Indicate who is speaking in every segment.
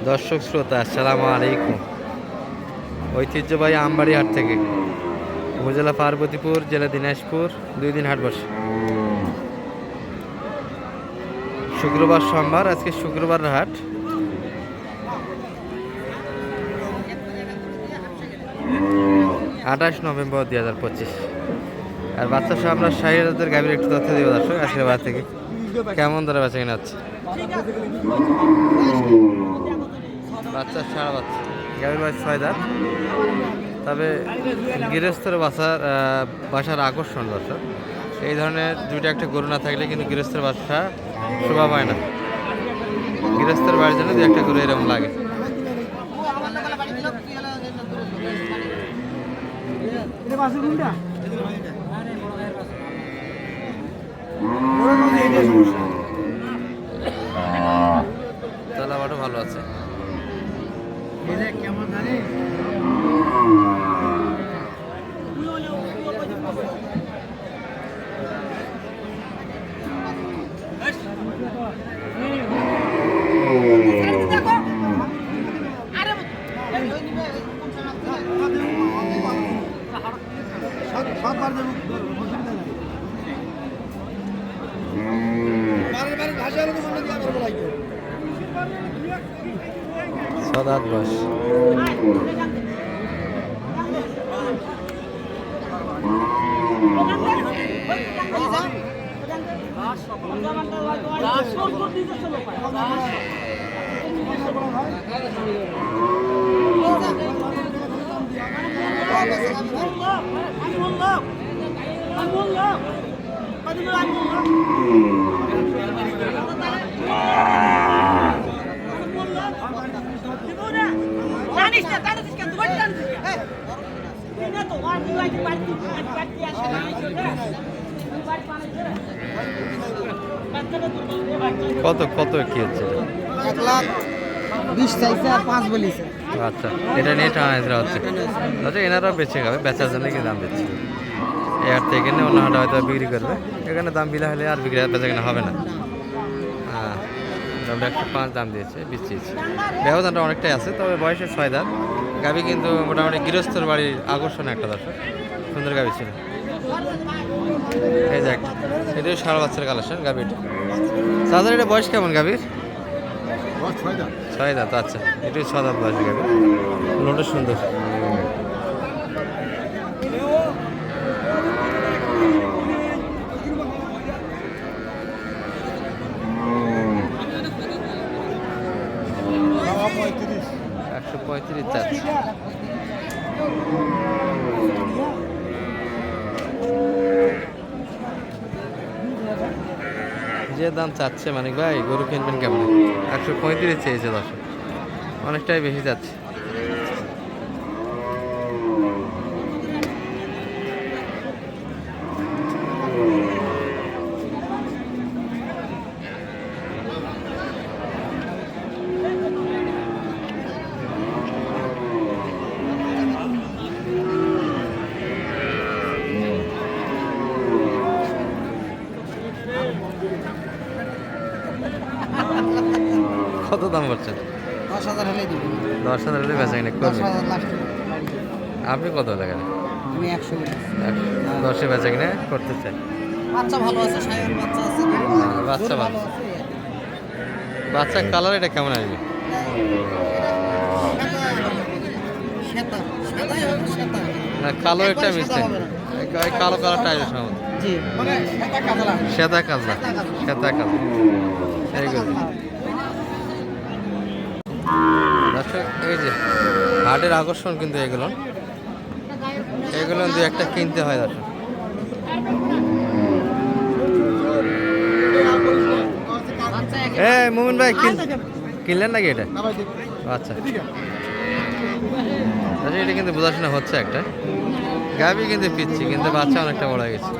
Speaker 1: দর্শক শ্রোতা আসসালামু আলাইকুম। ঐতিহ্যবাহী আমবাড়ি হাট থেকে, উপজেলা পার্বতীপুর, জেলা দিনাজপুর, 2 দিন হাট বসে। শুক্রবার সোমবার, আজকে শুক্রবার হাট। আঠাশ নভেম্বর 2025। আর বাচ্চা সহ আমরা 60,000 গাভীর একটু তথ্য দিব দর্শক আজকের বার থেকে। কেমন ধরে বেচা কিনা হচ্ছে? বাচ্চা সারা বাচ্চা গাভীর বয়স 6 দাঁত। তবে গৃহস্থের বাসার আকর্ষণ দর্শক, এই ধরনের দুইটা একটা গরু না থাকলে কিন্তু গৃহস্থের বাসা শোভা পায় না। গৃহস্থের বাড়ির জন্য দু একটা গরু এরকম লাগে। তলাবাটও ভালো আছে। সদাত বস কত কত কি হচ্ছে?
Speaker 2: 1,20,000 চাইছে আর 5 বলিছে।
Speaker 1: আচ্ছা, এটা নিয়ে টানা হচ্ছে। আচ্ছা, এনারাও বেঁচে যাবে, বেচার জন্য কি দাম দিচ্ছে। এই হাট থেকে কিনে অন্য হাটে হয়তো বিক্রি করবে। এখানে দাম বিলা হলে আর বিক্রি বেচা কেনা হবে না। হ্যাঁ, আমরা 105 দাম দিয়েছে, বিচ্ছিয়েছে। ব্যবধানটা অনেকটাই আছে, তবে বয়সে 6 দাঁত গাভী, কিন্তু মোটামুটি গৃহস্থর বাড়ির আকর্ষণ একটা দর্শক। সুন্দর গাভী ছিল। এই যে একটা, এটাও সারা বাচ্চার কালেকশন গাভীটা। চাচার এটা বয়স কেমন গাভীর? 6 দাঁত। আচ্ছা, এটাই 6 দাঁত বয়স গাভী। লোনটা সুন্দর। $135 চাচ্ছে। যে দাম চাচ্ছে মানিক ভাই, গরু কিনবেন কেমন? 135 চেয়েছে দর্শক, অনেকটাই বেশি যাচ্ছে। কত দাম করছেন?
Speaker 2: 10,000 হলে দিব।
Speaker 1: 10,000 হলে বেচা কিনা করবেন?
Speaker 2: 10,000 লাস্ট।
Speaker 1: আপনি কত লাগান?
Speaker 2: আমি 100 বলেছি।
Speaker 1: 10-এ বেচা কিনা করতে চাই।
Speaker 2: বাচ্চা ভালো আছে, সায়ের বাচ্চা আছে।
Speaker 1: বাচ্চা ভালো। বাচ্চা কালার এটা কেমন আসবে?
Speaker 2: শ্বেতা, সাদাই হবে শ্বেতা।
Speaker 1: না, কালো একটা মিশছে। এই কালো কালারটা আসবে সম্ভবত।
Speaker 2: জি, মানে শ্বেতা কাজলা।
Speaker 1: সাদা কাজলা, সাদা কাজলা এইগুলো। দর্শক, এই যে হাটের আকর্ষণ কিন্তু এগুলো দু একটা কিনতে হয় দর্শক। মোমিন ভাই কিনলেন নাকি এটা? আচ্ছা, এটা কিন্তু বোঝাশোনা হচ্ছে। একটা গাভী কিন্তু পিচ্ছি, কিন্তু বাচ্চা অনেকটা বড় হয়ে গেছে।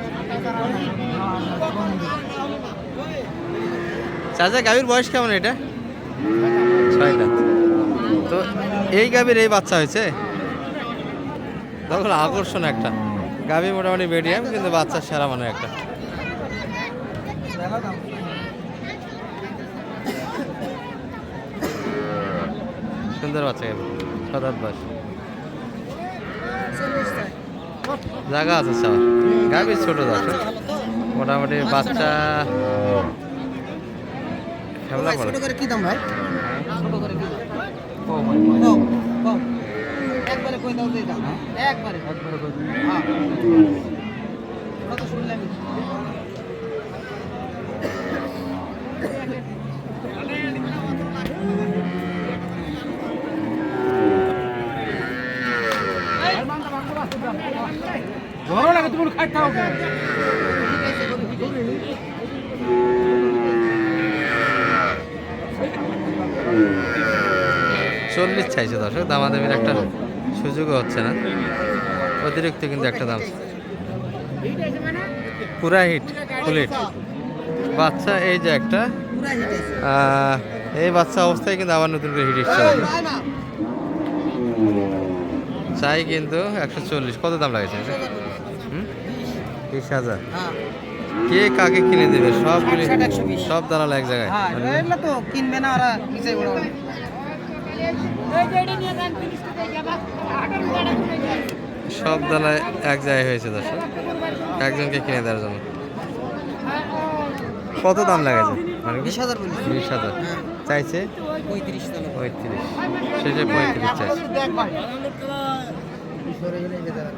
Speaker 1: চাচা, গাভীর বয়স কেমন এটা? 6 দাঁত। তো এই গাভীর এই বাচ্চা হয়েছে, তখন আকর্ষণ একটা। গাভী মোটামুটি মিডিয়াম, কিন্তু বাচ্চা সেরা মানে একটা। সুন্দর বাচ্চা গাবি 7-8 বয়স জায়গা আছে সব গাবি ছোট দর্শক মোটামুটি বাচ্চা খেলা পড়ে
Speaker 2: ছোট করে কি দাম ভাই ছোট করে কি দাম কম একবারে কই দাও দাম একবারে কই হ্যাঁ কত শুনলাম
Speaker 3: ধরো লাগে তুমি খাইতে হবে
Speaker 1: 40 চাইছে দর্শক দামাদামির একটা সুযোগও হচ্ছে না অতিরিক্ত কিন্তু একটা দাম পুরা হিট ফুল হিট বাচ্চা এই যে একটা
Speaker 2: পুরা হিট আছে
Speaker 1: এই বাচ্চা অবস্থায় কিন্তু আবার নতুন করে হিট এসছে চাই কিন্তু 140 কত দাম লাগেছে 20,000
Speaker 2: হ্যাঁ
Speaker 1: কে কাকে কিনে দেবে সবগুলি
Speaker 2: 120
Speaker 1: সব দালাল এক জায়গায়
Speaker 2: হ্যাঁ এগুলো তো কিনবে না ওরা নিচে বড়
Speaker 1: সব দালায় এক জায়গায় হয়েছে দর্শক একজনকে কিনে দেওয়ার জন্য কত দাম লাগাইছে মানে
Speaker 2: 20,000 বলি
Speaker 1: 20,000 চাইছে
Speaker 2: 35 টাকা
Speaker 1: 35 শেষে 35 চাইছে
Speaker 2: দেখ ভাই সরে গেলে যেতে পারে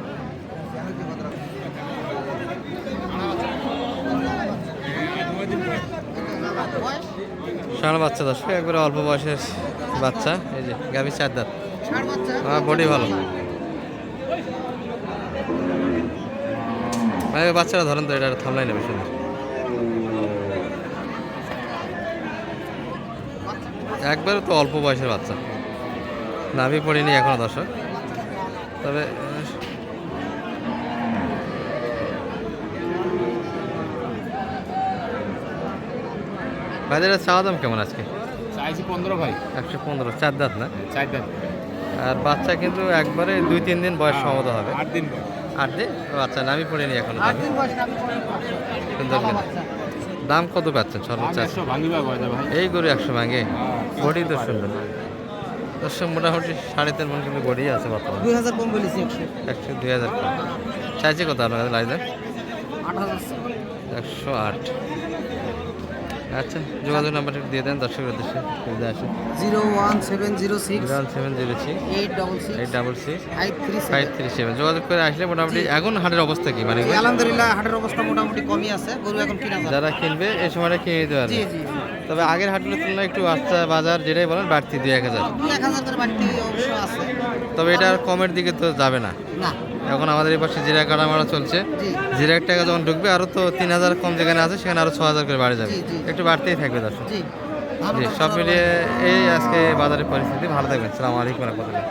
Speaker 1: ষাঁড় বাচ্চা দর্শক একবারে অল্প বয়সের বাচ্চা এই যে গাভী 4 দাঁত
Speaker 2: ষাঁড় বাচ্চা
Speaker 1: বডি ভালো ভাই বাচ্চারা ধরেন তো এটা থামলাই নেবে সুন্দর একবারে তো অল্প বয়সের বাচ্চা নাভি পড়েনি এখনো দর্শক তবে বাজারে চাওয়া দাম কেমন আজকে
Speaker 3: চাইছি 15 ভাই
Speaker 1: 115 4 দাঁত না
Speaker 3: 4 দিন
Speaker 1: আর বাচ্চা কিন্তু একবারে 2-3 দিন বয়স সম্ভবত হবে
Speaker 3: 8 দিন
Speaker 1: 8 দিন আচ্ছা নাভি পড়েনি এখনো
Speaker 2: 8 দিন বয়স আমি
Speaker 1: সুন্দর কিন্তু দাম কত পাচ্ছেন সর্বোচ্চ
Speaker 3: 100 ভাঙিবা কয় ভাই
Speaker 1: এই গরু 100 ভাঙে বডি তো সুন্দর দর্শক মোটামুটি 3.5 মন কিন্তু বডি আছে বর্তমানে
Speaker 2: 2000 কম বলেছি
Speaker 1: 100 2,000 চাইছে কত আপনার কাছে লাইজার
Speaker 2: 8000
Speaker 1: 108 আচ্ছা যোগাযোগ নাম্বারটা দিয়ে দেন দর্শকের উদ্দেশ্যে সুবিধা আসে
Speaker 2: 01706
Speaker 1: 01703
Speaker 2: 866
Speaker 1: 866
Speaker 2: 537
Speaker 1: 537 যোগাযোগ করে আসলে মোটামুটি এখন হাটের অবস্থা কি মানে
Speaker 2: আলহামদুলিল্লাহ হাটের অবস্থা মোটামুটি কমই আছে গরু এখন কিনা যায়
Speaker 1: যারা কিনবে এই সময়টা কিনে দিতে পারবে
Speaker 2: জি জি
Speaker 1: তবে আগের হাটের তুলনায় একটু আস্তা বাজার যেটাই বলেন বাড়তি 2-1,000
Speaker 2: 1000 করে বাড়তি অবশ্য আছে
Speaker 1: তবে এটা আর কমের দিকে তো যাবে না
Speaker 2: না
Speaker 1: এখন আমাদের এই পাশে জিরা কাটামারা চলছে
Speaker 2: জি
Speaker 1: জিরা এক টাকা যখন ঢুকবে আরও তো 3,000 কম যেখানে আছে সেখানে আরও 6,000 করে বাড়ে যাবে
Speaker 2: জি, জি।
Speaker 1: একটু বাড়তেই থাকবে দর্শক
Speaker 2: জি
Speaker 1: জি সব মিলিয়ে এই আজকে বাজারের পরিস্থিতি ভালো থাকবেন আসসালামু আলাইকুম রহমতুল্লাহ